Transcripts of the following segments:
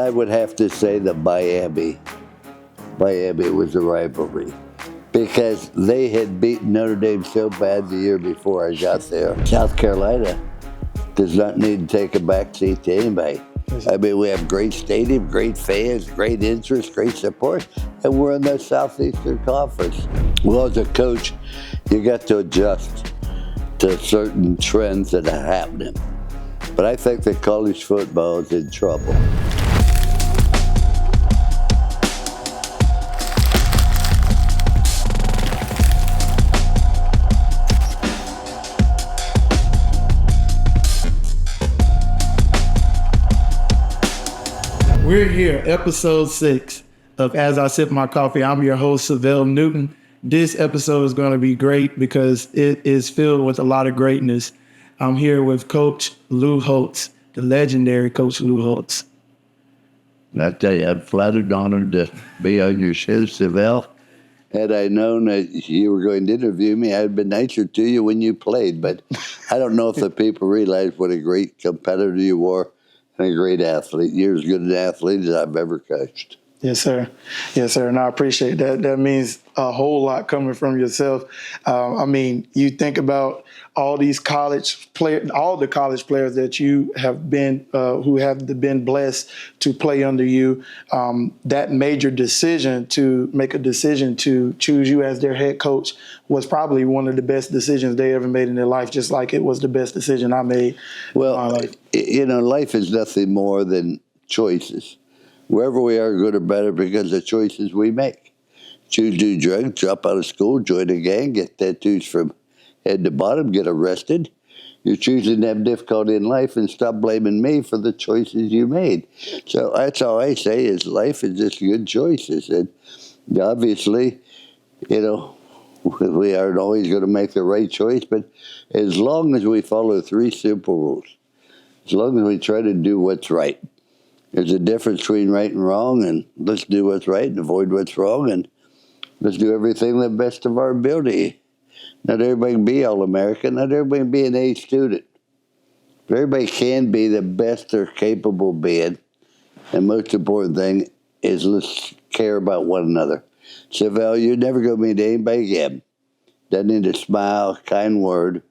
I would have to say that Miami was a rivalry because they had beaten Notre Dame so bad the year before I got there. South Carolina does not need to take a back seat to anybody. I mean, we have great stadium, great fans, great interest, great support, and we're in the Southeastern Conference. Well, as a coach, you got to adjust to certain trends that are happening. But I think that college football is in trouble. We're here, episode 6 of As I Sip My Coffee. I'm your host, Savell Newton. This episode is going to be great because it is filled with a lot of greatness. I'm here with Coach Lou Holtz, the legendary Coach Lou Holtz. I tell you, I'm flattered and honored to be on your show, Savell. Had I known that you were going to interview me, I'd been nicer to you when you played. But I don't know if the people realize what a great competitor you were. And a great athlete. You're as good an athlete as I've ever coached. Yes, sir. Yes, sir. And I appreciate that. That means a whole lot coming from yourself. I mean, you think about all these college players, all the college players that you have been, who have been blessed to play under you. That major decision to make a decision to choose you as their head coach was probably one of the best decisions they ever made in their life, just like it was the best decision I made. Well, you know, life is nothing more than choices. Wherever we are, good or better, because of choices we make. Choose to do drugs, drop out of school, join a gang, get tattoos from head to bottom, get arrested. You're choosing to have difficulty in life and stop blaming me for the choices you made. So that's all I say is life is just good choices. And obviously, you know, we aren't always going to make the right choice, but as long as we follow 3 simple rules, as long as we try to do what's right. There's a difference between right and wrong, and let's do what's right and avoid what's wrong, and let's do everything to the best of our ability. Not everybody can be All-American. Not everybody can be an A student. But everybody can be the best they're capable of being. And most important thing is let's care about one another. So, Val, you're never going to meet anybody again. Doesn't need a smile, kind word,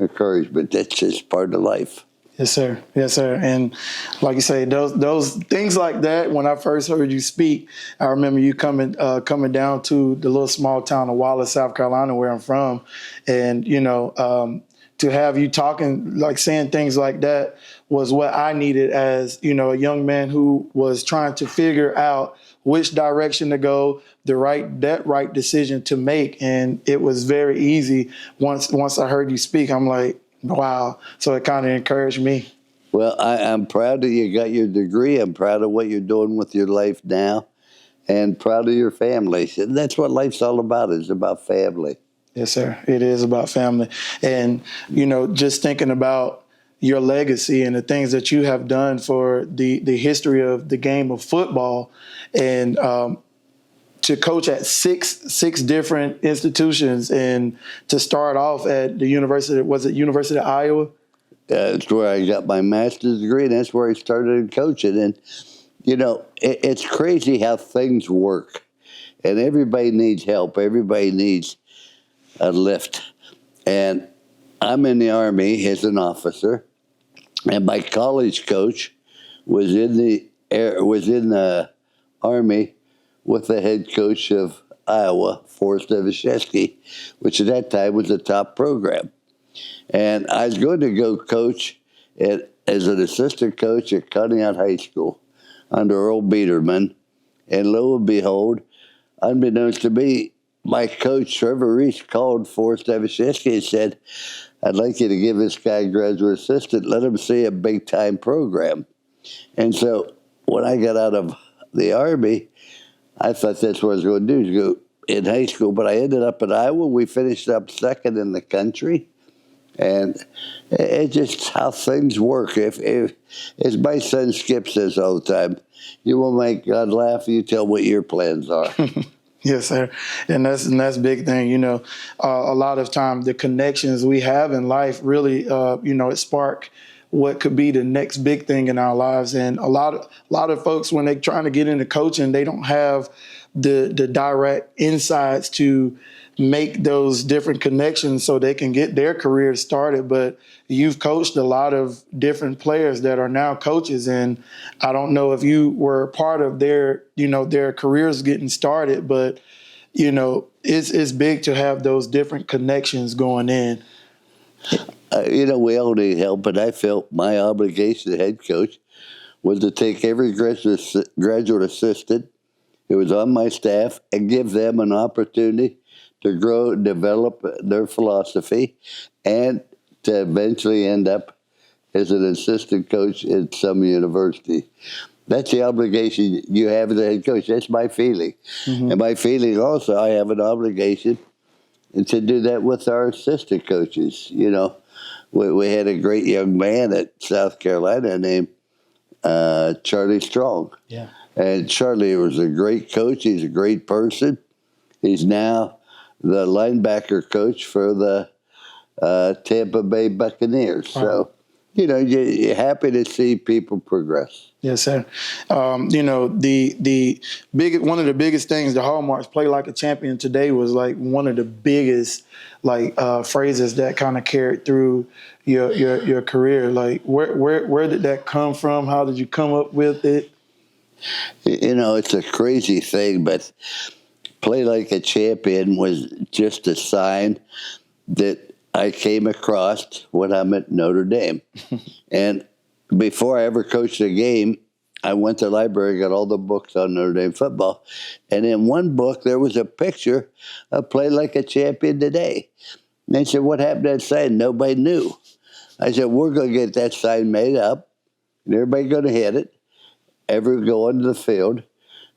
encouragement. That's just part of life. Yes, sir. Yes, sir. And like you say, those things like that, when I first heard you speak, I remember you coming down to the little small town of Wallace, South Carolina, where I'm from. And, you know, to have you talking, like saying things like that was what I needed as, you know, a young man who was trying to figure out which direction to go, that right decision to make. And it was very easy. Once I heard you speak, I'm like, wow. So it kind of encouraged me. Well, I'm proud that you got your degree. I'm proud of what you're doing with your life now and proud of your family. And that's what life's all about. It's about family. Yes, sir. It is about family. And, you know, just thinking about your legacy and the things that you have done for the history of the game of football and to coach at six different institutions and to start off at the University of Iowa? That's where I got my master's degree, and that's where I started coaching. And, you know, it's crazy how things work. And everybody needs help. Everybody needs a lift. And I'm in the Army as an officer, and my college coach was in the Army with the head coach of Iowa, Forrest Evashevsky, which at that time was a top program. And I was going to go coach as an assistant coach at Conneaut High School under Earl Biederman. And lo and behold, unbeknownst to me, my coach, Trevor Reese, called Forrest Evashevsky and said, I'd like you to give this guy a graduate assistant, let him see a big-time program. And so when I got out of the Army, I thought that's what I was going to do, is go in high school. But I ended up at Iowa. We finished up second in the country. And it's just how things work. If as my son Skip says all the time, you will make God laugh, you tell what your plans are. Yes, sir. And that's a big thing. You know, a lot of time the connections we have in life really, it spark what could be the next big thing in our lives. And a lot of folks, when they're trying to get into coaching, they don't have the direct insights to make those different connections so they can get their career started. But you've coached a lot of different players that are now coaches, and I don't know if you were part of their careers getting started, but it's big to have those different connections going in. We all need help, but I felt my obligation as head coach was to take every graduate assistant who was on my staff and give them an opportunity to grow and develop their philosophy and to eventually end up as an assistant coach at some university. That's the obligation you have as a head coach. That's my feeling. Mm-hmm. And my feeling also, I have an obligation to do that with our assistant coaches. We had a great young man at South Carolina named Charlie Strong. Yeah. And Charlie was a great coach. He's a great person. He's now the linebacker coach for the Tampa Bay Buccaneers. So, you're happy to see people progress. Yes, sir. The one of the biggest things, the hallmarks, play like a champion today, was like one of the biggest phrases that kind of carried through your career. Like, where did that come from? How did you come up with it? It's a crazy thing, but play like a champion was just a sign that I came across when I'm at Notre Dame. And before I ever coached a game, I went to the library, got all the books on Notre Dame football. And in one book, there was a picture of Play Like a Champion Today. And they said, what happened to that sign? Nobody knew. I said, we're going to get that sign made up, and everybody's going to hit it. Everyone go onto the field.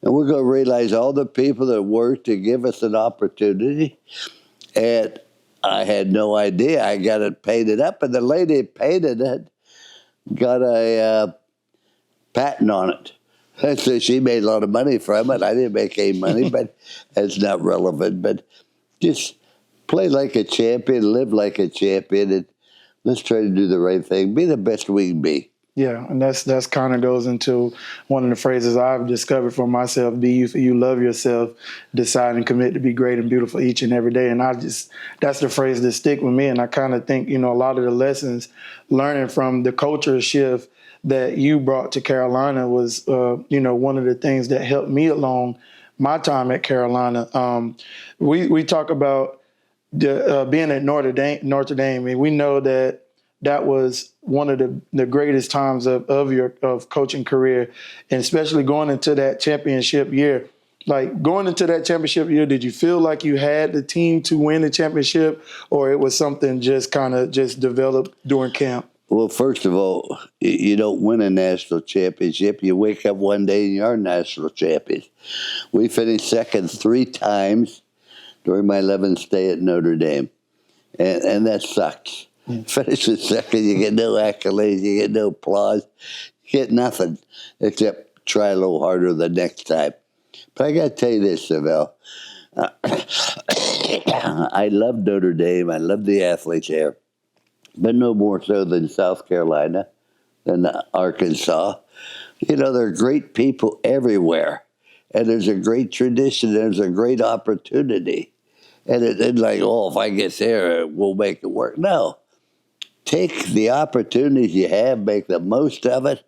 And we're going to realize all the people that worked to give us an opportunity. And I had no idea. I got it painted up, and the lady that painted it got a patent on it. And so she made a lot of money from it. I didn't make any money, but it's not relevant. But just play like a champion, live like a champion, and let's try to do the right thing. Be the best we can be. Yeah, and that's kind of goes into one of the phrases I've discovered for myself: "Be you, for you love yourself, decide and commit to be great and beautiful each and every day." And that's the phrase that stick with me. And I kind of think a lot of the lessons learning from the culture shift that you brought to Carolina was one of the things that helped me along my time at Carolina. We talk about being at Notre Dame, and we know that was one of the greatest times of your coaching career, and especially going into that championship year. Like, going into that championship year, did you feel like you had the team to win the championship, or it was something just kind of just developed during camp? Well, first of all, you don't win a national championship. You wake up one day and you are national champions. We finished second 3 times during my 11th stay at Notre Dame, and that sucks. Finish the second, you get no accolades, you get no applause, you get nothing except try a little harder the next time. But I got to tell you this, Savell. I love Notre Dame. I love the athletes there, but no more so than South Carolina, than Arkansas. There are great people everywhere, and there's a great tradition, there's a great opportunity. And it's like, if I get there, we'll make it work. No. Take the opportunities you have, make the most of it.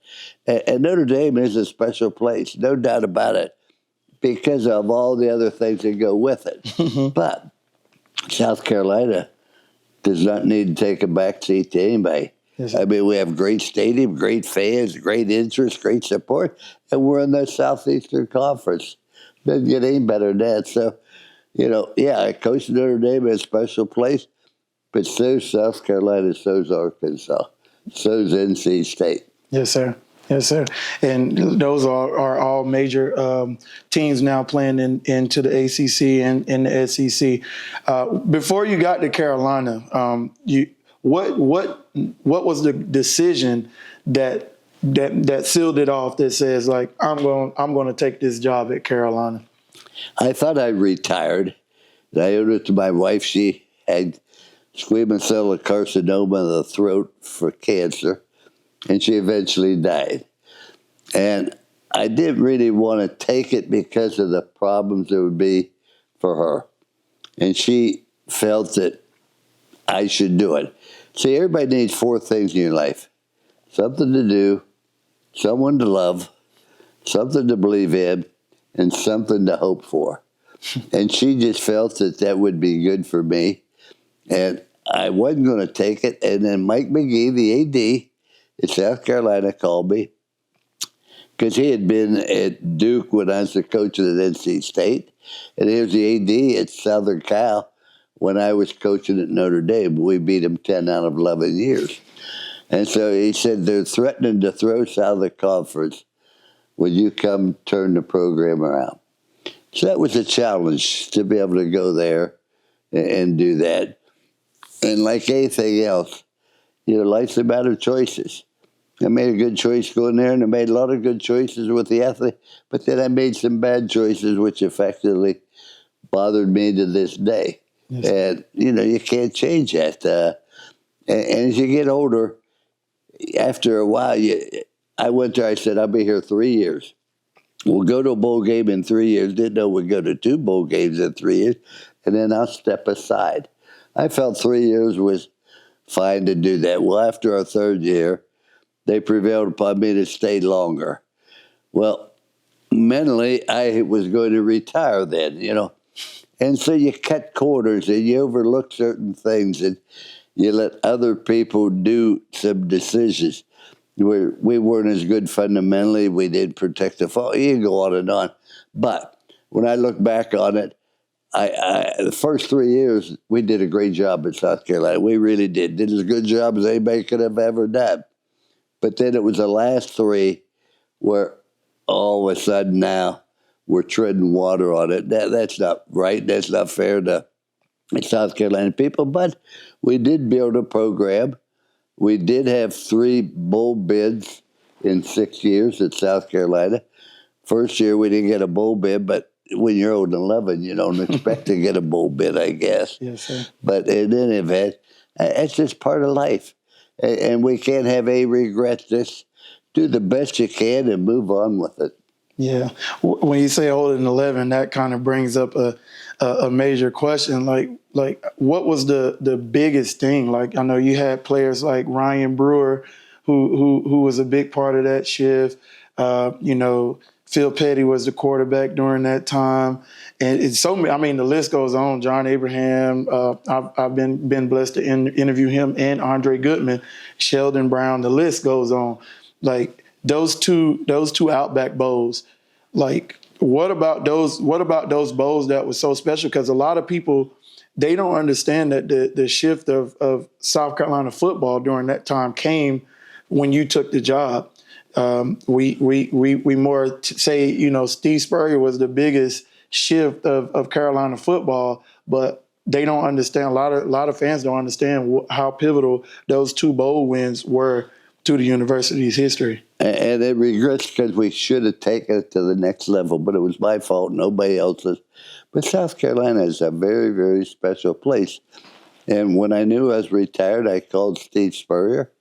And Notre Dame is a special place, no doubt about it, because of all the other things that go with it. Mm-hmm. But South Carolina does not need to take a backseat to anybody. Yes. I mean, we have great stadium, great fans, great interest, great support, and we're in the Southeastern Conference. Doesn't get any better than that. So, I coached Notre Dame in a special place. But so's South Carolina, so's Arkansas, so's NC State. Yes, sir. Yes, sir. And those are all major teams now playing into the ACC and the SEC. Before you got to Carolina, what was the decision that sealed it off? That says, like, I'm going to take this job at Carolina. I thought I retired. I owed it to my wife. She had squamous cell carcinoma of the throat for cancer. and she eventually died. And I didn't really want to take it because of the problems it would be for her. And she felt that I should do it. See, everybody needs 4 things in your life: something to do, someone to love, something to believe in, and something to hope for. And she just felt that that would be good for me. And I wasn't going to take it. And then Mike McGee, the AD in South Carolina, called me because he had been at Duke when I was the coach of the NC State. And he was the AD at Southern Cal when I was coaching at Notre Dame. We beat him 10 out of 11 years. And so he said, they're threatening to throw us out of the conference. Will you come turn the program around? So that was a challenge to be able to go there and do that. And like anything else, life's a matter of choices. I made a good choice going there, and I made a lot of good choices with the athlete, but then I made some bad choices, which effectively bothered me to this day. Yes. And, you can't change that. And as you get older, after a while, I went there, I said, I'll be here 3 years. We'll go to a bowl game in 3 years. Didn't know we'd go to 2 bowl games in 3 years, and then I'll step aside. I felt 3 years was fine to do that. Well, after our 3rd year, they prevailed upon me to stay longer. Well, mentally, I was going to retire then, And so you cut corners and you overlook certain things and you let other people do some decisions. We weren't as good fundamentally. We didn't protect the fall. You can go on and on. But when I look back on it, the first 3 years, we did a great job in South Carolina. We really did. Did as good a job as anybody could have ever done. But then it was the last 3 where all of a sudden now we're treading water on it. That's not right. That's not fair to South Carolina people. But we did build a program. We did have 3 bowl bids in 6 years at South Carolina. First year we didn't get a bowl bid, but when you're old and 11, you don't expect to get a bowl bid, I guess. Yes, sir. But in any event, it's just part of life. And we can't have any regrets. Just do the best you can and move on with it. Yeah. When you say older than 11, that kind of brings up a major question. Like what was the biggest thing? Like, I know you had players like Ryan Brewer, who was a big part of that shift. Phil Petty was the quarterback during that time. And it's so many, I mean, the list goes on. John Abraham, I've been blessed to interview him, and Andre Goodman, Sheldon Brown, the list goes on. Like those two Outback Bowls, like what about those bowls that was so special? Because a lot of people, they don't understand that the shift of South Carolina football during that time came when you took the job. We more say, Steve Spurrier was the biggest shift of Carolina football, but they don't understand. A lot of fans don't understand how pivotal those 2 bowl wins were to the university's history. And it regrets because we should have taken it to the next level, but it was my fault, nobody else's. But South Carolina is a very, very special place. And when I knew I was retired, I called Steve Spurrier.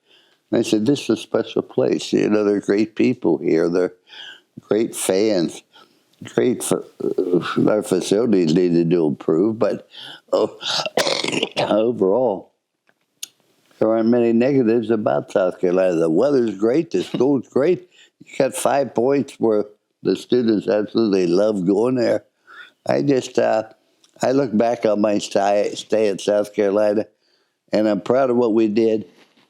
I said, this is a special place. They're great people here. They're great fans. Our facilities needed to improve, but overall, there aren't many negatives about South Carolina. The weather's great. The school's great. You got 5 points where the students absolutely love going there. I look back on my stay at South Carolina, and I'm proud of what we did.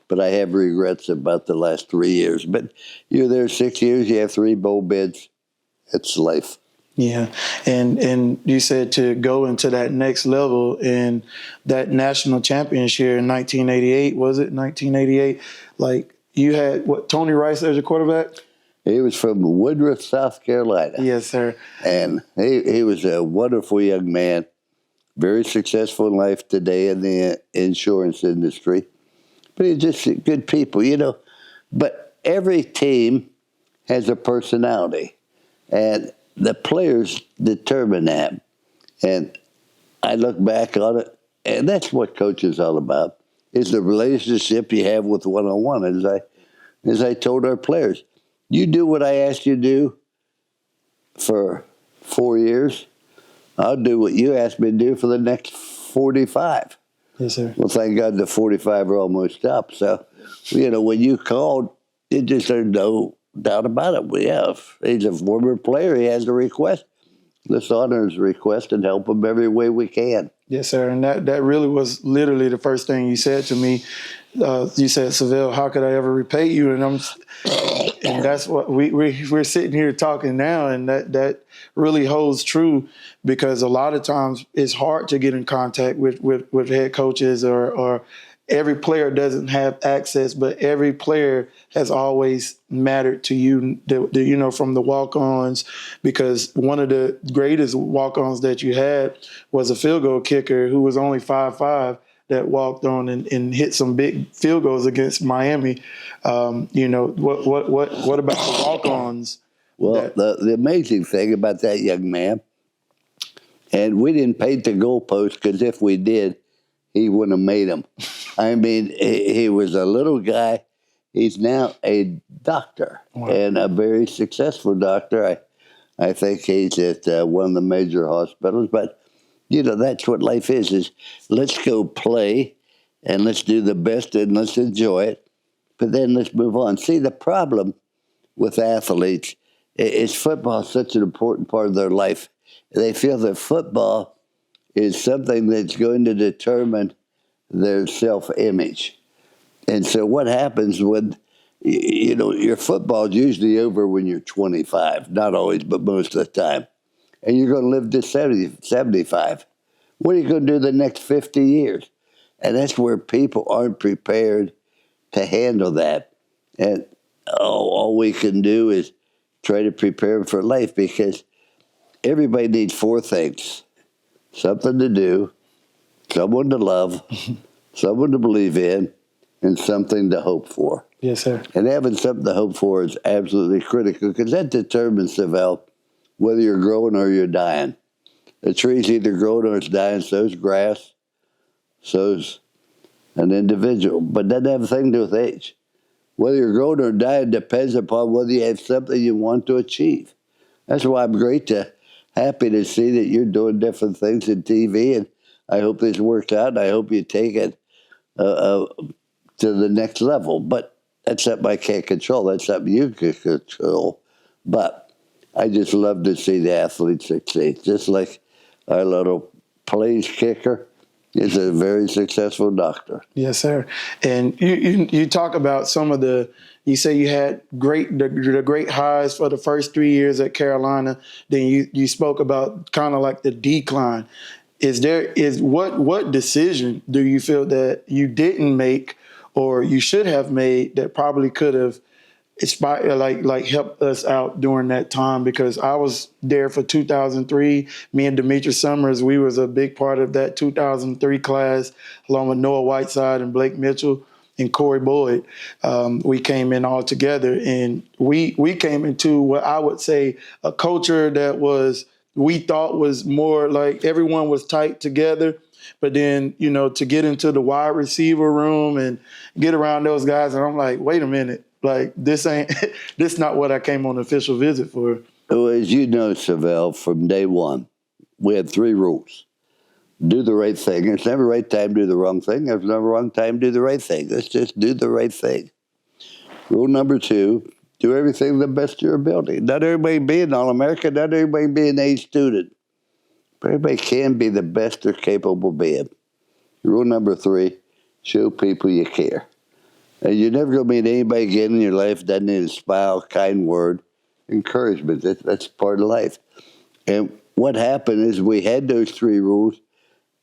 But I have regrets about the last 3 years. But you're there 6 years, you have 3 bowl bids. It's life. Yeah, and you said to go into that next level in that national championship in 1988, was it 1988? Like you had Tony Rice as your quarterback? He was from Woodruff, South Carolina. Yes, sir. And he was a wonderful young man, very successful in life today in the insurance industry. But he's just good people, But every team has a personality, and the players determine that. And I look back on it, and that's what coaching is all about, is the relationship you have with one-on-one. As I As I told our players, you do what I asked you to do for 4 years, I'll do what you asked me to do for the next 45. Yes, sir. Well, thank God the 45 are almost up. So, when you called, there's no doubt about it. He's a former player. He has a request. Let's honor his request and help him every way we can. Yes, sir. And that really was literally the first thing you said to me. You said, Seville, how could I ever repay you? And that's what we're sitting here talking now, and that really holds true, because a lot of times it's hard to get in contact with head coaches, or every player doesn't have access, but every player has always mattered to you, from the walk-ons, because one of the greatest walk-ons that you had was a field goal kicker who was only 5'5", that walked on and hit some big field goals against Miami. What about the walk-ons? Well, the amazing thing about that young man, and we didn't paint the goalpost, because if we did, he wouldn't have made them. I mean, he was a little guy. He's now a doctor, wow, and a very successful doctor. I think he's at one of the major hospitals, but that's what life is let's go play, and let's do the best, and let's enjoy it, but then let's move on. See, the problem with athletes is football is such an important part of their life. They feel that football is something that's going to determine their self-image. And so what happens when, your football is usually over when you're 25, not always, but most of the time. And you're going to live to 75. What are you going to do the next 50 years? And that's where people aren't prepared to handle that. And all we can do is try to prepare them for life, because everybody needs 4 things: something to do, someone to love, someone to believe in, and something to hope for. Yes, sir. And having something to hope for is absolutely critical, because that determines, Savell, whether you're growing or you're dying. The tree's either growing or it's dying. So's grass, so's an individual. But that doesn't have a thing to do with age. Whether you're growing or dying depends upon whether you have something you want to achieve. That's why I'm happy to see that you're doing different things in TV, and I hope this works out, and I hope you take it to the next level. But that's something I can't control. That's something you can control. But I just love to see the athletes succeed. Just like our little plays kicker is a very successful doctor. Yes, sir. And you talk about some of the, you say you had the great highs for the first 3 years at Carolina. Then you spoke about kind of like the decline. What decision do you feel that you didn't make, or you should have made, that probably could have inspired, like helped us out during that time? Because I was there for 2003. Me and Demetrius Summers, we was a big part of that 2003 class, along with Noah Whiteside and Blake Mitchell and Corey Boyd. We came in all together, and we came into what I would say a culture that we thought was more like everyone was tight together. But then, to get into the wide receiver room and get around those guys, and I'm like, wait a minute, like this not what I came on the official visit for. Well, as you know, Savell, from day one, we had 3 rules. Do the right thing. There's never a right time to do the wrong thing. There's never a wrong time to do the right thing. Let's just do the right thing. Rule number 2, do everything to the best of your ability. Not everybody be an All-American, not everybody be an A student. But everybody can be the best they're capable of being. Rule number 3, show people you care. And you're never going to meet anybody again in your life that doesn't need a smile, kind word, encouragement. That's part of life. And what happened is we had those 3 rules,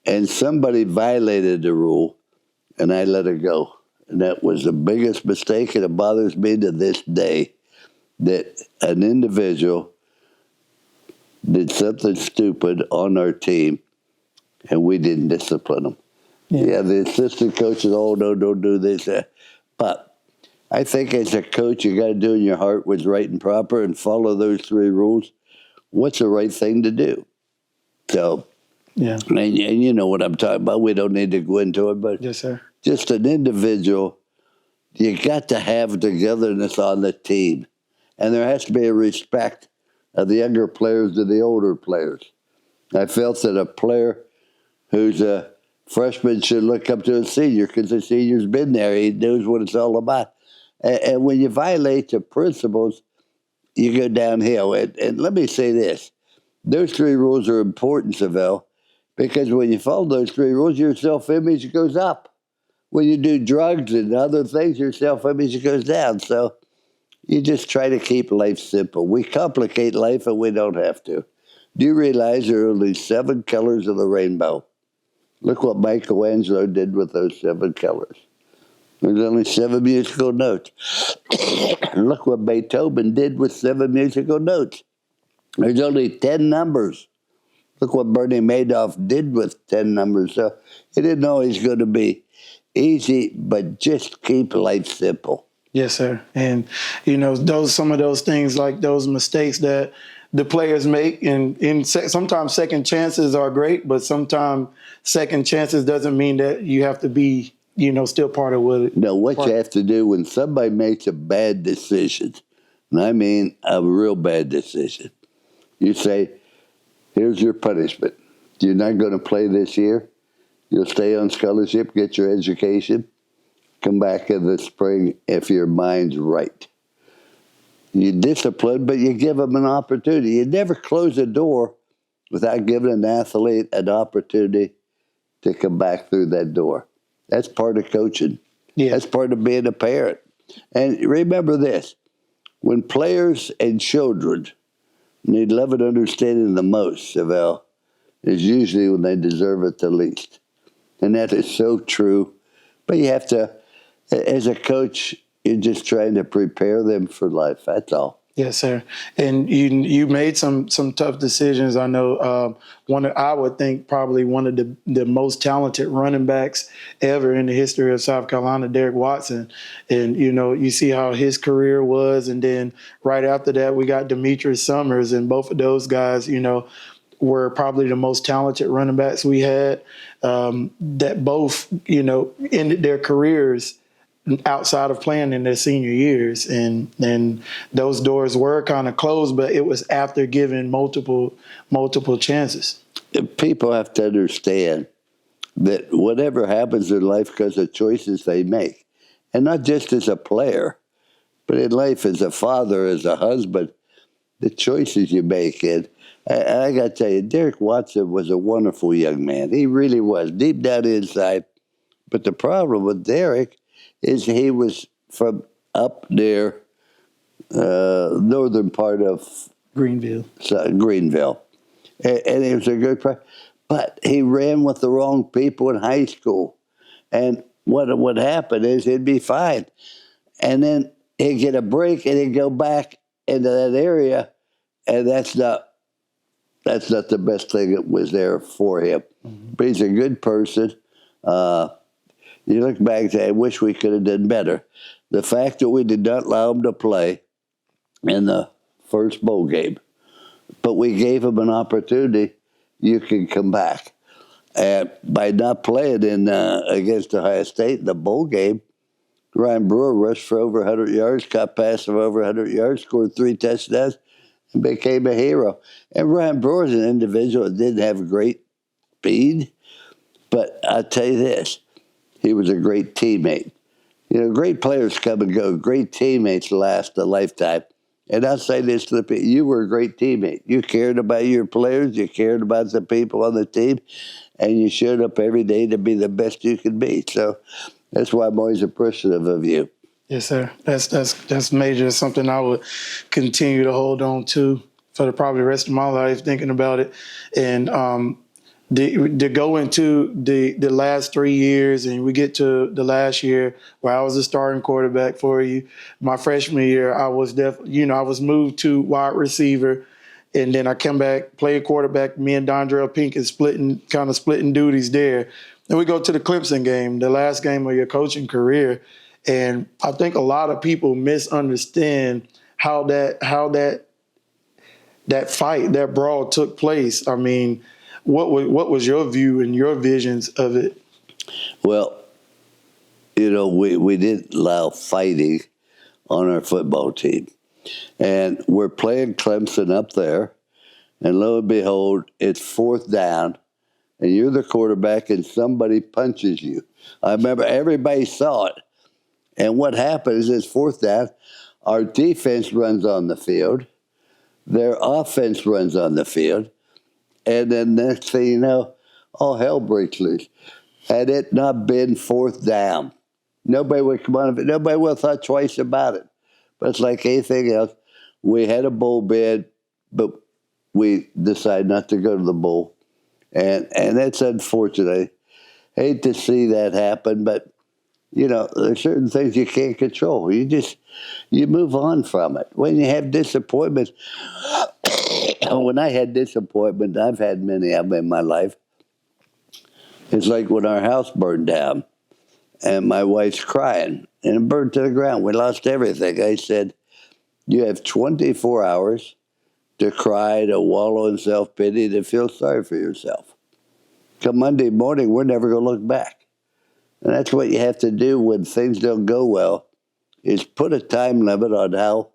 and somebody violated the rule, and I let it go. And that was the biggest mistake, and it bothers me to this day that an individual did something stupid on our team, and we didn't discipline them. Yeah, the assistant coaches, no, don't do this. But I think as a coach, you got to do in your heart what's right and proper and follow those 3 rules. What's the right thing to do? So, and you know what I'm talking about. We don't need to go into it, but yes, sir. Just an individual you got to have togetherness on the team. And there has to be a respect of the younger players to the older players. I felt that a player who's a freshman should look up to a senior because the senior's been there. He knows what it's all about. And when you violate the principles, you go downhill. And let me say this. Those three rules are important, Savell, because when you follow those three rules, your self-image goes up. When you do drugs and other things, your self-image goes down. So you just try to keep life simple. We complicate life and we don't have to. Do you realize there are only 7 colors of the rainbow? Look what Michelangelo did with those 7 colors. There's only 7 musical notes. Look what Beethoven did with 7 musical notes. There's only 10 numbers. Look what Bernie Madoff did with 10 numbers. So it isn't always going to be easy, but just keep life simple. Yes, sir. And, some of those things, like those mistakes that the players make, and sometimes second chances are great, but sometimes second chances doesn't mean that you have to be, still part of what. No, what you have to do when somebody makes a bad decision, and I mean a real bad decision, you say, here's your punishment. You're not going to play this year. You'll stay on scholarship, get your education, come back in the spring if your mind's right. You discipline, but you give them an opportunity. You never close a door without giving an athlete an opportunity to come back through that door. That's part of coaching. Yeah. That's part of being a parent. And remember this, when players and children need love and understanding the most, Savell, is usually when they deserve it the least. And that is so true. But you have to, as a coach, you're just trying to prepare them for life. That's all. Yes, sir. And you made some tough decisions. I know I would think probably one of the most talented running backs ever in the history of South Carolina, Derek Watson. And, you see how his career was. And then right after that, we got Demetrius Summers. And both of those guys, were probably the most talented running backs we had, that both, ended their careers outside of playing in their senior years. And those doors were kind of closed, but it was after giving multiple chances. People have to understand that whatever happens in life because of choices they make, and not just as a player, but in life as a father, as a husband, the choices you make. And I got to tell you, Derek Watson was a wonderful young man. He really was, deep down inside. But the problem with Derek is he was from up near northern part of Greenville. And he was a good player. But he ran with the wrong people in high school. And what would happen is he'd be fine. And then he'd get a break and he'd go back into that area, and that's not the best thing that was there for him. Mm-hmm. But he's a good person. You look back and say, I wish we could have done better. The fact that we did not allow him to play in the first bowl game, but we gave him an opportunity, you can come back. And by not playing in against Ohio State in the bowl game, Ryan Brewer rushed for over 100 yards, caught pass of over 100 yards, scored 3 touchdowns, and became a hero. And Ryan Brewer is an individual that didn't have great speed, but I'll tell you this, he was a great teammate. Great players come and go. Great teammates last a lifetime. And I'll say this to the people, you were a great teammate. You cared about your players, you cared about the people on the team, and you showed up every day to be the best you could be. So that's why I'm always appreciative of you. Yes, sir. That's major. It's something I would continue to hold on to for probably the rest of my life, thinking about it. And to go into the last 3 years, and we get to the last year where I was a starting quarterback for you. My freshman year, I was I was moved to wide receiver, and then I come back, play quarterback. Me and Dondrell Pinkett splitting duties there. Then we go to the Clemson game, the last game of your coaching career. And I think a lot of people misunderstand how that fight, that brawl took place. I mean, what was your view and your visions of it? Well, we didn't allow fighting on our football team. And we're playing Clemson up there, and lo and behold, it's fourth down, and you're the quarterback, and somebody punches you. I remember everybody saw it. And what happens is fourth down, our defense runs on the field, their offense runs on the field, and then next thing you know, all hell breaks loose. Had it not been fourth down, nobody would come on. Nobody would have thought twice about it. But it's like anything else. We had a bowl bid, but we decided not to go to the bowl. And that's unfortunate. I hate to see that happen, but, there's certain things you can't control. You move on from it. When you have disappointments, when I had disappointment, I've had many of them in my life. It's like when our house burned down and my wife's crying and it burned to the ground. We lost everything. I said, you have 24 hours to cry, to wallow in self-pity, to feel sorry for yourself. Come Monday morning, we're never going to look back. And that's what you have to do when things don't go well, is put a time limit on how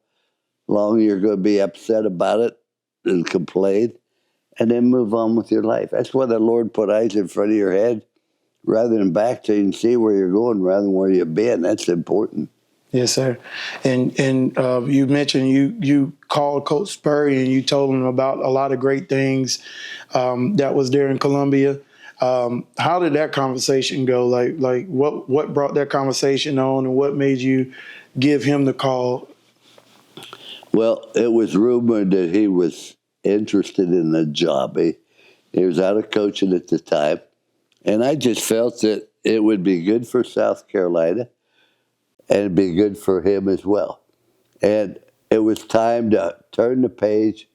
long you're going to be upset about it and complain, and then move on with your life. That's why the Lord put eyes in front of your head rather than back to you and see where you're going rather than where you've been. That's important. Yes, sir. And you mentioned you called Coach Spurrier and you told him about a lot of great things that was there in Columbia. How did that conversation go? Like what brought that conversation on, and what made you give him the call? Well, it was rumored that he was interested in the job. He was out of coaching at the time, and I just felt that it would be good for South Carolina and it'd be good for him as well. And it was time to turn the page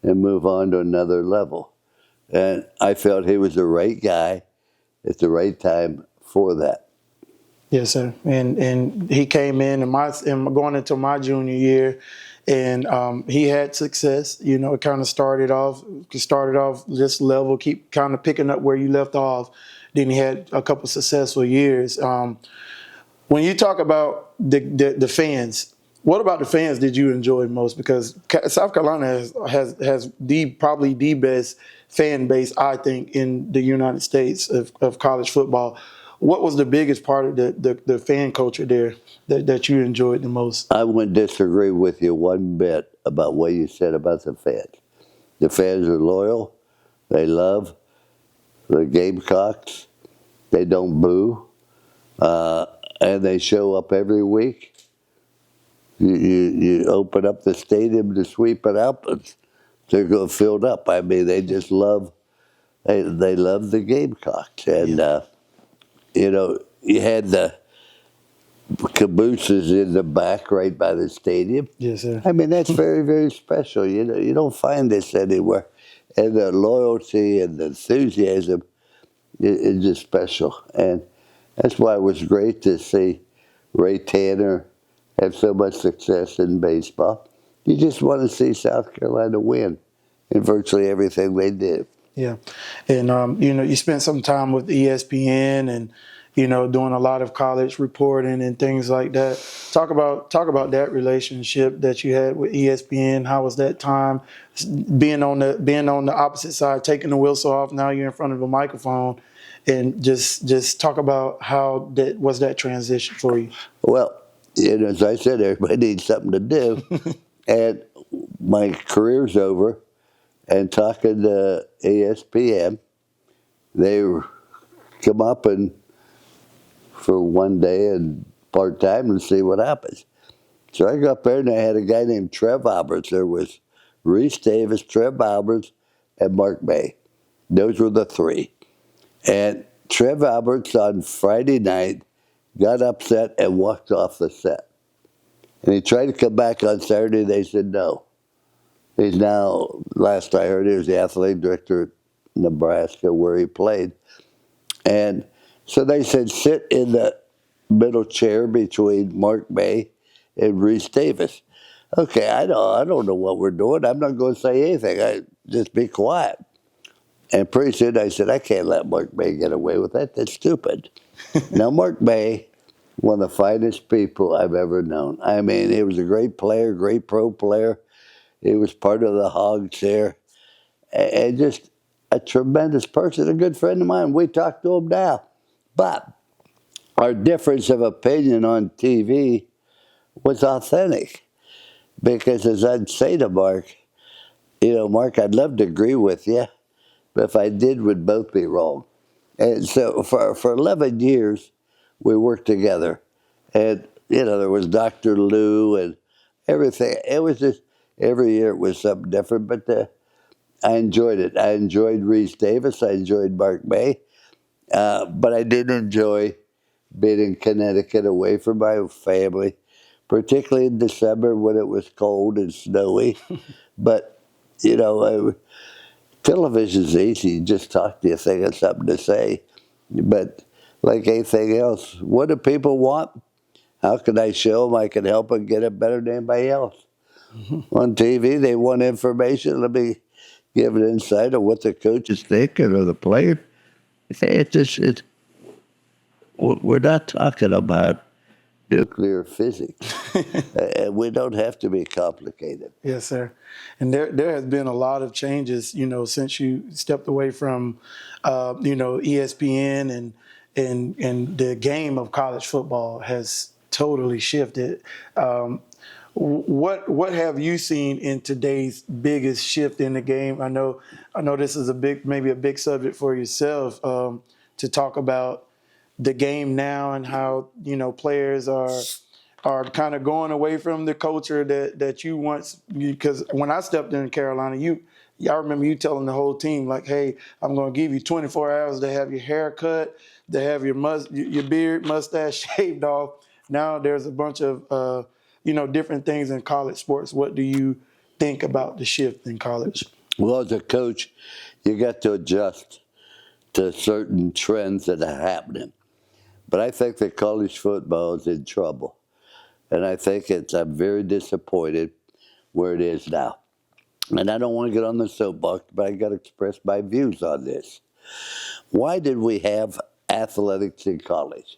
and move on to another level. And I felt he was the right guy at the right time for that. Yes, sir. And he came in going into my junior year, and he had success. It kind of started off this level, keep kind of picking up where you left off. Then he had a couple successful years. When you talk about the fans, what about the fans did you enjoy most? Because South Carolina has probably the best fan base, I think, in the United States of college football. What was the biggest part of the fan culture there that you enjoyed the most? I wouldn't disagree with you one bit about what you said about the fans. The fans are loyal. They love the Gamecocks. They don't boo. And they show up every week. You open up the stadium to sweep it up, and they're going filled up. I mean, they just love, they love the Gamecocks. And, you had the cabooses in the back right by the stadium. Yes, sir. I mean, that's very, very special. You don't find this anywhere. And the loyalty and the enthusiasm is just special. And that's why it was great to see Ray Tanner have so much success in baseball. You just want to see South Carolina win in virtually everything they did. Yeah. And, you spent some time with ESPN and, doing a lot of college reporting and things like that. Talk about that relationship that you had with ESPN. How was that time being on the opposite side, taking the whistle off? Now you're in front of a microphone, and just talk about how that was that transition for you. Well, as I said, everybody needs something to do, and my career's over. And talking to ESPN, they come up and for one day and part-time and see what happens. So I go up there and I had a guy named Trev Alberts. There was Reese Davis, Trev Alberts, and Mark May. Those were the three. And Trev Alberts on Friday night got upset and walked off the set. And he tried to come back on Saturday. They said no. He's now, last I heard, he was the athletic director at Nebraska where he played. And so they said, sit in the middle chair between Mark May and Reese Davis. Okay, I don't know what we're doing. I'm not going to say anything. I just be quiet. And pretty soon I said, I can't let Mark May get away with that. That's stupid. Now, Mark May one of the finest people I've ever known. I mean, he was a great player, great pro player. He was part of the Hogs there, and just a tremendous person, a good friend of mine. We talk to him now. But our difference of opinion on TV was authentic because, as I'd say to Mark, Mark, I'd love to agree with you, but if I did, we'd both be wrong. And so for 11 years, we worked together. And, there was Dr. Lou and everything. It was just, every year it was something different, but I enjoyed it. I enjoyed Reese Davis. I enjoyed Mark May. But I didn't enjoy being in Connecticut away from my family, particularly in December when it was cold and snowy. But, television's easy. You just talk to you, think of something to say. But like anything else, what do people want? How can I show them I can help them get it better than anybody else? On TV, they want information. Let me give an insight of what the coach is thinking or the player. We're not talking about nuclear physics. We don't have to be complicated. Yes, sir. And there has been a lot of changes, since you stepped away from, ESPN and the game of college football has totally shifted. What have you seen in today's biggest shift in the game? I know this is maybe a big subject for yourself to talk about the game now and how players are kind of going away from the culture that you once, because when I stepped in Carolina, I remember you telling the whole team, like, hey, I'm going to give you 24 hours to have your hair cut, to have your beard, mustache shaved off. Now there's a bunch of different things in college sports. What do you think about the shift in college? Well, as a coach, you got to adjust to certain trends that are happening. But I think that college football is in trouble. And I think I'm very disappointed where it is now. And I don't want to get on the soapbox, but I got to express my views on this. Why did we have athletics in college?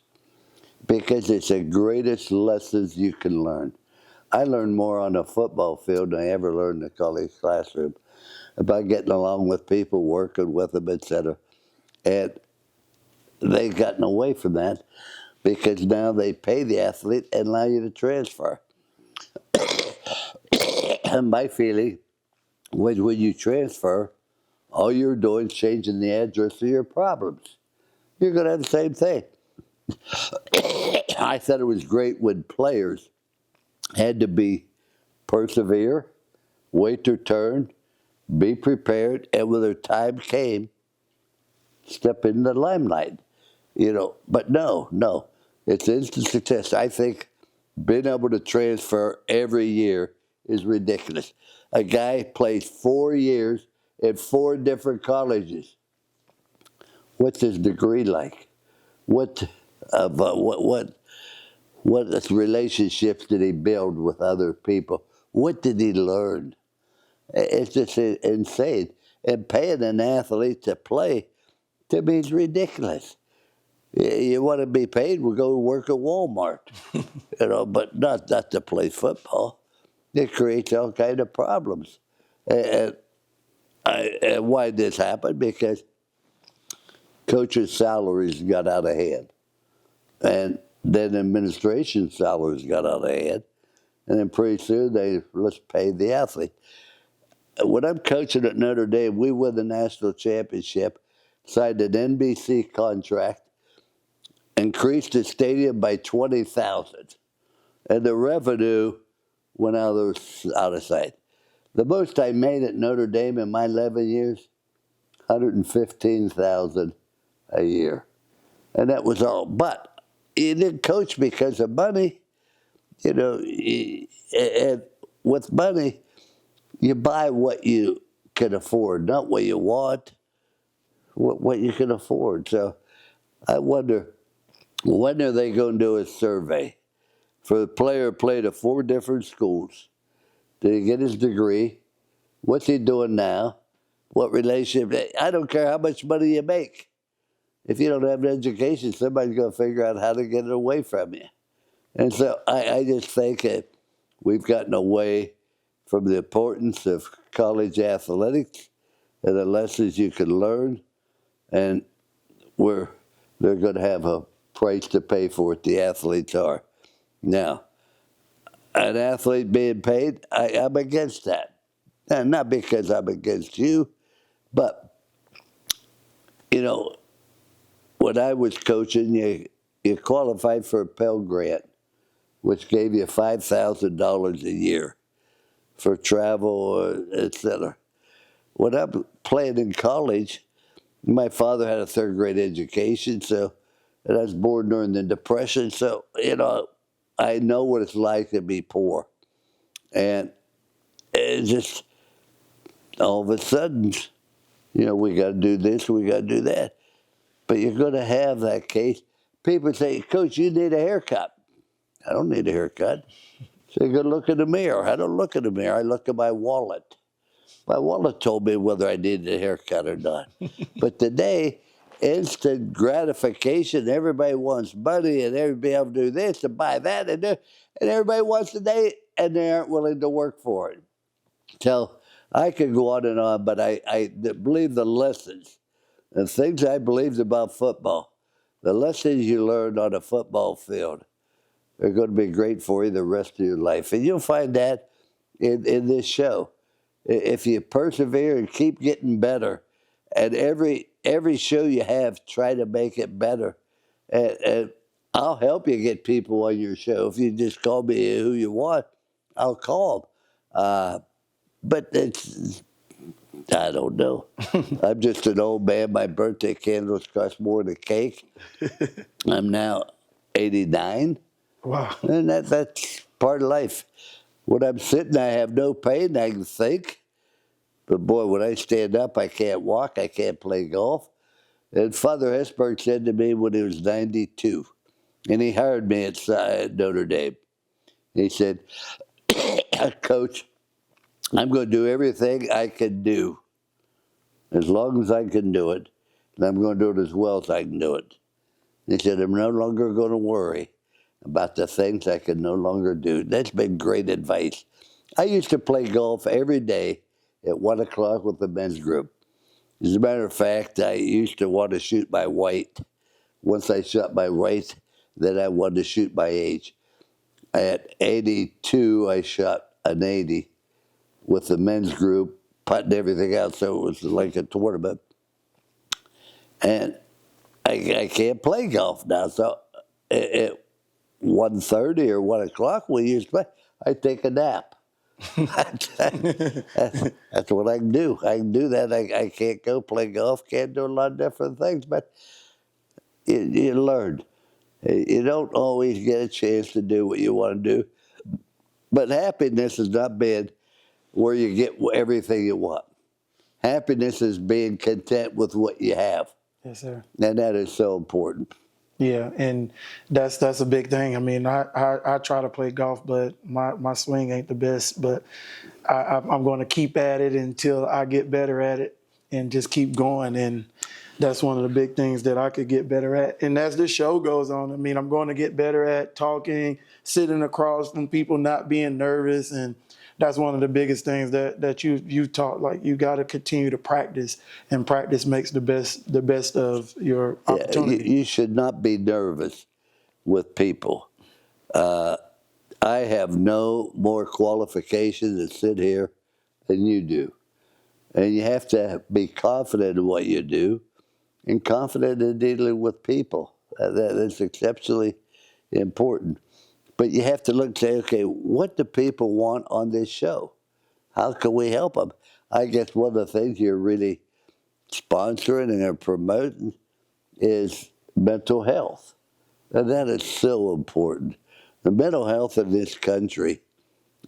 Because it's the greatest lessons you can learn. I learned more on a football field than I ever learned in the college classroom about getting along with people, working with them, etc. And they've gotten away from that because now they pay the athlete and allow you to transfer. And my feeling was when you transfer, all you're doing is changing the address of your problems. You're going to have the same thing. I thought it was great when players had to persevere, wait their turn, be prepared, and when their time came, step in the limelight. But no, it's instant success. I think being able to transfer every year is ridiculous. A guy plays 4 years at 4 different colleges. What's his degree like? What relationships did he build with other people? What did he learn? It's just insane. And paying an athlete to play, to me, is ridiculous. You want to be paid, we'll go work at Walmart, but not to play football. It creates all kind of problems. And why this happened? Because coaches' salaries got out of hand. And then administration salaries got out of hand. And then pretty soon let's pay the athlete. When I'm coaching at Notre Dame, we won the national championship, signed an NBC contract, increased the stadium by 20,000. And the revenue went out of sight. The most I made at Notre Dame in my 11 years, 115,000 a year. And that was all. But you didn't coach because of money. And with money, you buy what you can afford, not what you want, what you can afford. So I wonder, when are they going to do a survey for the player who played at 4 different schools? Did he get his degree? What's he doing now? What relationship? I don't care how much money you make. if you don't have an education, somebody's going to figure out how to get it away from you. And so I just think that we've gotten away from the importance of college athletics and the lessons you can learn, and they're going to have a price to pay for it. The athletes are. Now, an athlete being paid, I'm against that. And not because I'm against you, but, you know, when I was coaching, you qualified for a Pell Grant, which gave you $5,000 a year for travel, etc. When I'm playing in college, my father had a third grade education, and I was born during the Depression, so, I know what it's like to be poor. And it's just, all of a sudden, we got to do this, we got to do that. But you're going to have that case. People say, Coach, you need a haircut. I don't need a haircut. So you go look in the mirror. I don't look in the mirror. I look at my wallet. My wallet told me whether I needed a haircut or not. But today, instant gratification. Everybody wants money, and everybody able to do this and buy that, and everybody wants today, and they aren't willing to work for it. So I could go on, but I believe the lessons and things I believed about football. The lessons you learned on a football field are going to be great for you the rest of your life. And you'll find that in this show. If you persevere and keep getting better, and every show you have, try to make it better. And I'll help you get people on your show. If you just call me who you want, I'll call them. But I don't know. I'm just an old man. My birthday candles cost more than a cake. I'm now 89. Wow. And that's part of life. When I'm sitting, I have no pain. I can think. But boy, when I stand up, I can't walk. I can't play golf. And Father Hesburgh said to me when he was 92, and he hired me at Notre Dame. He said, Coach, I'm going to do everything I can do as long as I can do it, and I'm going to do it as well as I can do it. He said, I'm no longer going to worry about the things I can no longer do. That's been great advice. I used to play golf every day at 1 o'clock with the men's group. As a matter of fact, I used to want to shoot my white. Once I shot my white, then I wanted to shoot my age. At 82, I shot an 80 with the men's group, putting everything out, so it was like a tournament. And I can't play golf now, so at 1:30 or 1 o'clock, we used to play, I take a nap. That's what I can do. I can do that. I can't go play golf, can't do a lot of different things, but you learn. You don't always get a chance to do what you want to do, but happiness is not being where you get everything you want. Happiness is being content with what you have. Yes, sir. And that is so important. Yeah, and that's a big thing. I mean, I try to play golf, but my swing ain't the best. But I'm going to keep at it until I get better at it, and just keep going. And that's one of the big things that I could get better at. And as this show goes on, I mean, I'm going to get better at talking, sitting across from people, not being nervous, and that's one of the biggest things that you taught. Like, you got to continue to practice, and practice makes the best of your opportunity. You should not be nervous with people. I have no more qualifications to sit here than you do. And you have to be confident in what you do and confident in dealing with people. That's exceptionally important. But you have to look and say, okay, what do people want on this show? How can we help them? I guess one of the things you're really sponsoring and are promoting is mental health. And that is so important. The mental health in this country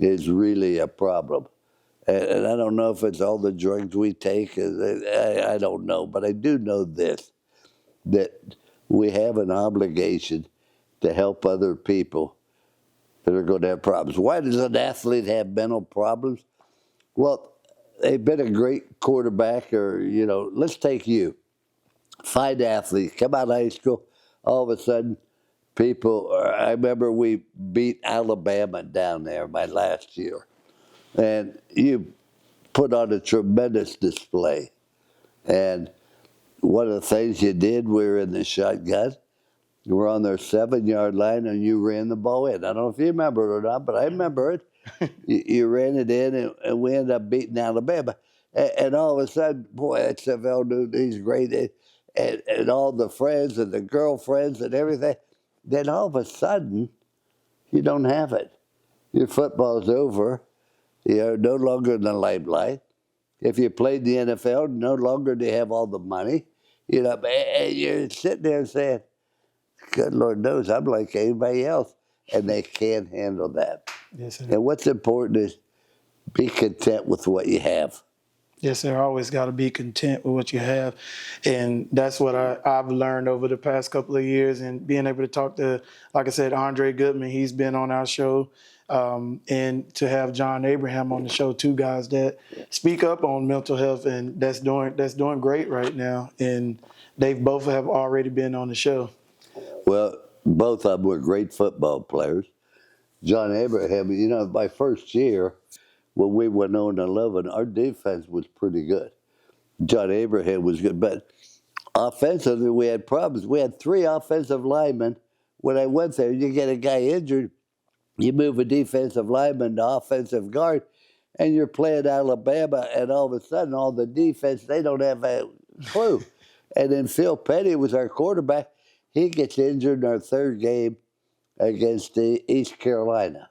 is really a problem. And I don't know if it's all the drugs we take. I don't know. But I do know this, that we have an obligation to help other people that are going to have problems. Why does an athlete have mental problems? Well, they've been a great quarterback, or, let's take you. fine athletes, come out of high school, all of a sudden, people, I remember we beat Alabama down there my last year, and you put on a tremendous display. And one of the things you did, we were in the shotgun. You were on their 7-yard line, and you ran the ball in. I don't know if you remember it or not, but I remember it. You ran it in, and we ended up beating Alabama. And all of a sudden, boy, that Savell dude, he's great. And all the friends and the girlfriends and everything. Then all of a sudden, you don't have it. Your football's over. You're no longer in the limelight. If you played the NFL, no longer do you have all the money. And you're sitting there saying, good Lord knows, I'm like anybody else. And they can't handle that. Yes, sir. And what's important is be content with what you have. Yes, sir. Always got to be content with what you have. And that's what I've learned over the past couple of years, and being able to talk to, like I said, Andre Goodman, he's been on our show, and to have John Abraham on the show, two guys that speak up on mental health, and that's doing great right now. And they both have already been on the show. Well, both of them were great football players. John Abraham, my first year, when we went 0-11, our defense was pretty good. John Abraham was good, but offensively we had problems. We had 3 offensive linemen. When I went there, you get a guy injured, you move a defensive lineman to offensive guard, and you're playing Alabama, and all of a sudden, all the defense, they don't have a clue. And then Phil Petty was our quarterback. He gets injured in our 3rd game against East Carolina.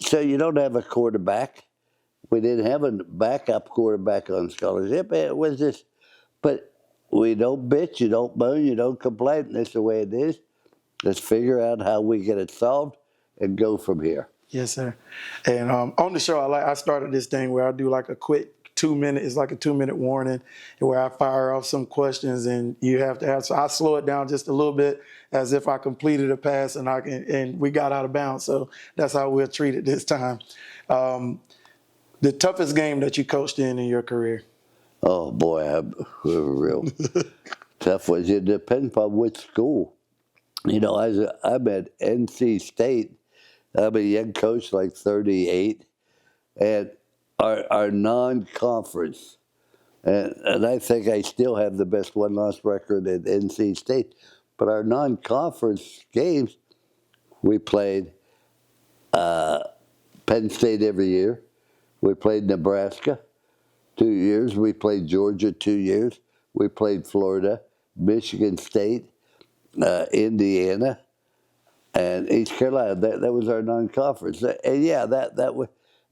So you don't have a quarterback. We didn't have a backup quarterback on scholarship. It was just, but we don't bitch, you don't moan, you don't complain. That's the way it is. Let's figure out how we get it solved and go from here. Yes, sir. And on the show, I started this thing where I do like a quick 2-minute, it's like a 2-minute warning where I fire off some questions and you have to answer. I slow it down just a little bit as if I completed a pass and we got out of bounds. So that's how we'll treat it this time. The toughest game that you coached in your career? Oh boy, real tough was it depends on which school. I'm at NC State. I'm a young coach, like 38, and our non-conference, and I think I still have the best win-loss record at NC State, but our non-conference games, we played Penn State every year. We played Nebraska 2 years. We played Georgia 2 years. We played Florida, Michigan State, Indiana, and East Carolina. That was our non-conference. And yeah, that was,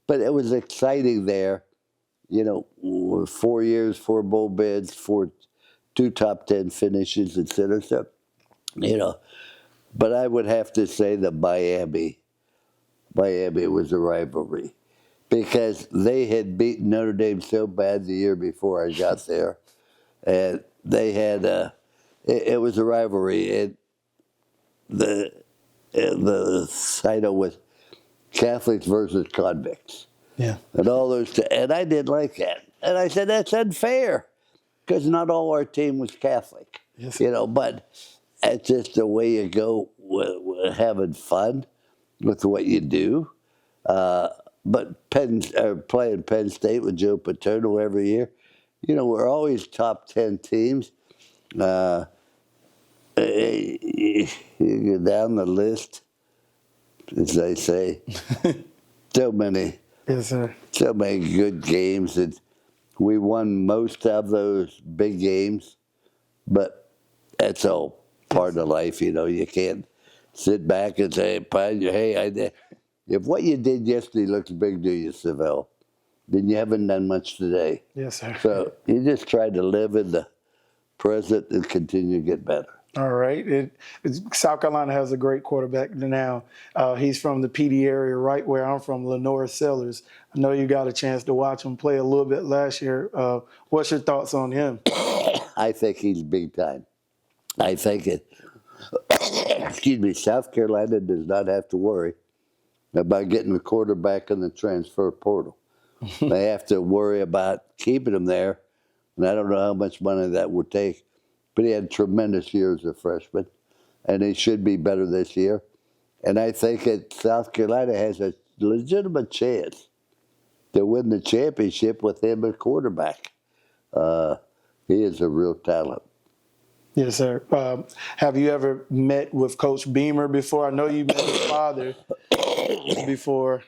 but it was exciting there. 4 years, 4 bowl bids, 2 top 10 finishes, etc. So, but I would have to say that Miami was a rivalry because they had beaten Notre Dame so bad the year before I got there, and they had it was a rivalry. And the title was Catholics versus convicts. Yeah. And all those, and I didn't like that. And I said, that's unfair, because not all our team was Catholic. Yes. But that's just the way you go with having fun with what you do. But playing Penn State with Joe Paterno every year, we're always top 10 teams. You go down the list, as they say, so many. Yes, sir. So many good games, and we won most of those big games, but that's all part of life. You can't sit back and say, hey, if what you did yesterday looks big to you, Savell, then you haven't done much today. Yes, sir. So you just try to live in the present and continue to get better. All right. South Carolina has a great quarterback now. He's from the PD area, right where I'm from, LaNorris Sellers. I know you got a chance to watch him play a little bit last year. What's your thoughts on him? I think he's big time. I think South Carolina does not have to worry about getting the quarterback in the transfer portal. They have to worry about keeping him there, and I don't know how much money that would take. but he had tremendous years as a freshman, and he should be better this year. And I think that South Carolina has a legitimate chance to win the championship with him as quarterback. He is a real talent. Yes, sir. Have you ever met with Coach Beamer before? I know you met his father before.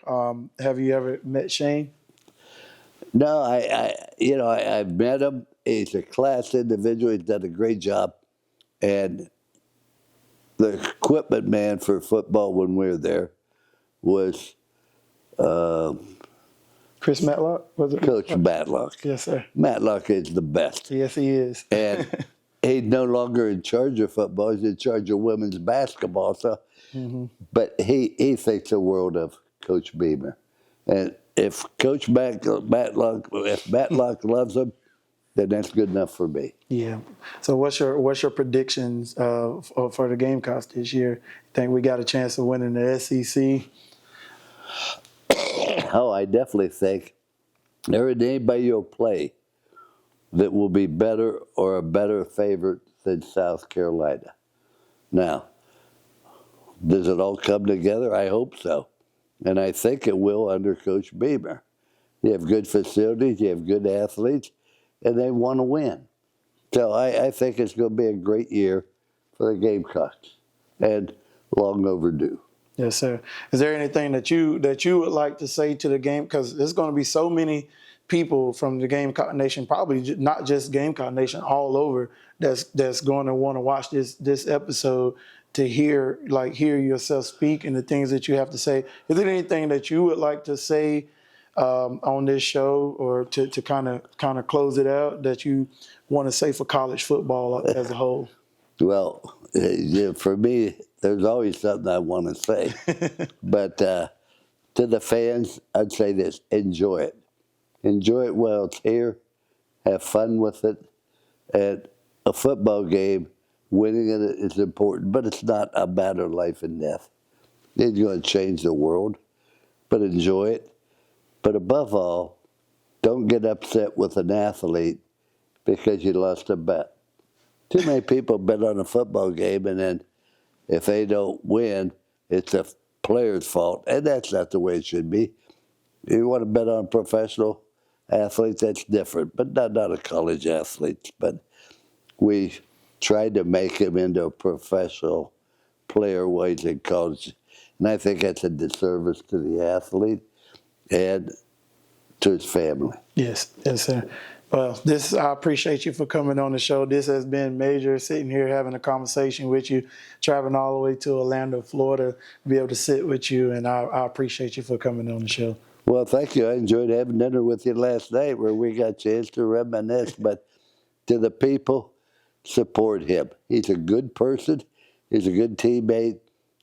Have you ever met Shane? No, I've met him. He's a class individual. He's done a great job. And the equipment man for football when we were there was Chris Matlock, was it? Coach Matlock. Yes, sir. Matlock is the best. Yes, he is. And he's no longer in charge of football. He's in charge of women's basketball. So, but he thinks the world of Coach Beamer. And if Coach Matlock loves him, then that's good enough for me. Yeah. So what's your predictions for the Gamecocks this year? Think we got a chance of winning the SEC? Oh, I definitely think there isn't anybody you'll play that will be better or a better favorite than South Carolina. Now, does it all come together? I hope so. And I think it will under Coach Beamer. You have good facilities, you have good athletes, and they want to win. So I think it's going to be a great year for the Gamecocks, and long overdue. Yes, sir. Is there anything that you would like to say to the game? Because there's going to be so many people from the Gamecock Nation, probably not just Gamecock Nation, all over that's going to want to watch this episode to hear yourself speak and the things that you have to say. Is there anything that you would like to say on this show, or to kind of close it out, that you want to say for college football as a whole? Well, for me, there's always something I want to say. But to the fans, I'd say this: enjoy it. Enjoy it while it's here. Have fun with it. And a football game, winning it is important, but it's not a matter of life and death. It's going to change the world, but enjoy it. But above all, don't get upset with an athlete because you lost a bet. Too many people bet on a football game, and then if they don't win, it's a player's fault, and that's not the way it should be. You want to bet on professional athletes, that's different, but not a college athletes. But we tried to make him into a professional player while he's in college, and I think that's a disservice to the athlete and to his family. Yes, sir. Well, I appreciate you for coming on the show. This has been major, sitting here having a conversation with you, traveling all the way to Orlando, Florida, to be able to sit with you, and I appreciate you for coming on the show. Well, thank you. I enjoyed having dinner with you last night where we got a chance to reminisce. But to the people, support him. He's a good person. He's a good teammate.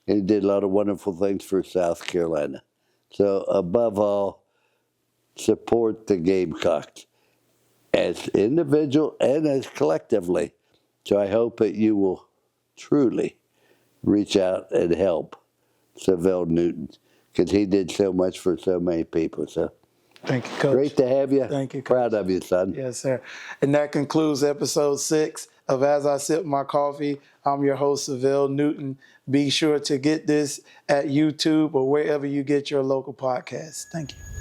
And he did a lot of wonderful things for South Carolina. So above all, support the Gamecocks as individual and as collectively. So I hope that you will truly reach out and help Savell Newton, because he did so much for so many people. So thank you, Coach. Great to have you. Thank you, Coach. Proud of you, son. Yes, sir. And that concludes episode 6 of As I Sip My Coffee. I'm your host, Savell Newton. Be sure to get this at YouTube or wherever you get your local podcasts. Thank you.